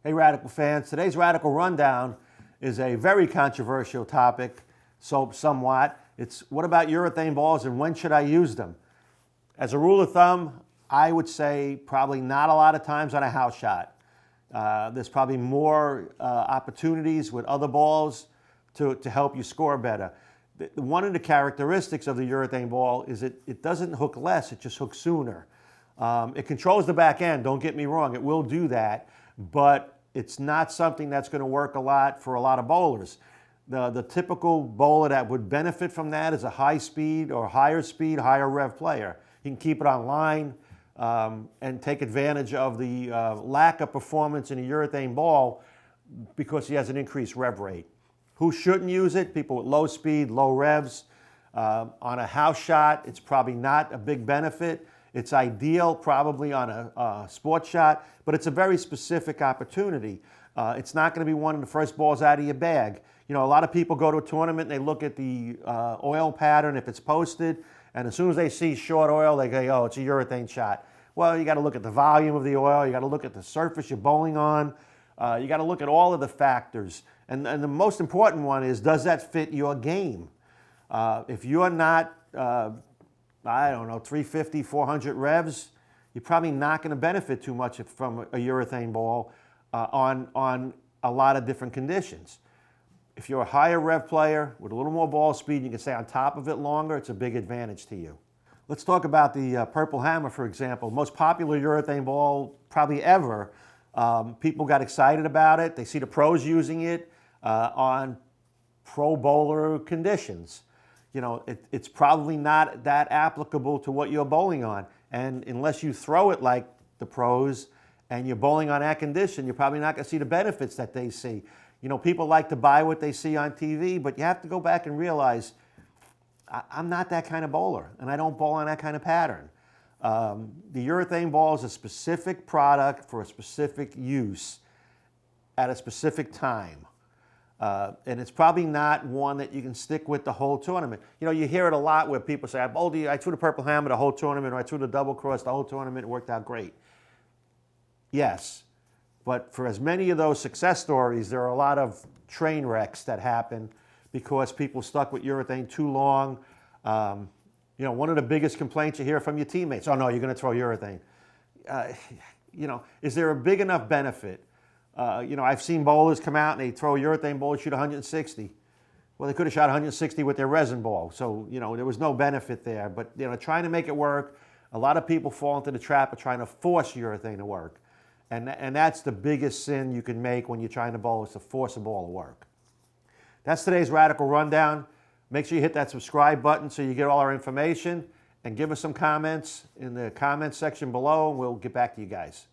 Hey Radical fans, today's Radical Rundown is a very controversial topic, so somewhat. It's what about urethane balls and when should I use them? As a rule of thumb, I would say probably not a lot of times on a house shot. There's probably more opportunities with other balls to help you score better. One of the characteristics of the urethane ball is it doesn't hook less, it just hooks sooner. It controls the back end, don't get me wrong, it will do that, but it's not something that's going to work a lot for a lot of bowlers. The typical bowler that would benefit from that is a high speed or higher speed, higher rev player. He can keep it on line and take advantage of the lack of performance in a urethane ball because he has an increased rev rate. Who shouldn't use it? People with low speed, low revs. On a house shot, it's probably not a big benefit. It's ideal probably on a sports shot, but it's a very specific opportunity. It's not going to be one of the first balls out of your bag. You know, a lot of people go to a tournament and they look at the oil pattern if it's posted, and as soon as they see short oil, they go, oh, it's a urethane shot. Well, you got to look at the volume of the oil, you got to look at the surface you're bowling on, you got to look at all of the factors. And the most important one is, does that fit your game? If you're not, I don't know, 350, 400 revs, you're probably not going to benefit too much from a urethane ball on a lot of different conditions. If you're a higher rev player with a little more ball speed, you can stay on top of it longer, it's a big advantage to you. Let's talk about the Purple Hammer, for example. Most popular urethane ball probably ever. People got excited about it. They see the pros using it on pro bowler conditions. You know, it's probably not that applicable to what you're bowling on. And unless you throw it like the pros and you're bowling on that condition, you're probably not going to see the benefits that they see. You know, people like to buy what they see on TV, but you have to go back and realize, I'm not that kind of bowler, and I don't bowl on that kind of pattern. The urethane ball is a specific product for a specific use at a specific time. And it's probably not one that you can stick with the whole tournament. You know, you hear it a lot where people say, I threw the Purple Hammer the whole tournament, or I threw the double cross the whole tournament, it worked out great. Yes, but for as many of those success stories, there are a lot of train wrecks that happen because people stuck with urethane too long. You know, one of the biggest complaints you hear from your teammates, oh no, you're going to throw urethane. You know, is there a big enough benefit? You know, I've seen bowlers come out and they throw a urethane ball and shoot 160. Well, they could have shot 160 with their resin ball. So, you know, there was no benefit there. But, you know, trying to make it work, a lot of people fall into the trap of trying to force urethane to work. And that's the biggest sin you can make when you're trying to bowl, is to force a ball to work. That's today's Radical Rundown. Make sure you hit that subscribe button so you get all our information. And give us some comments in the comments section below, and we'll get back to you guys.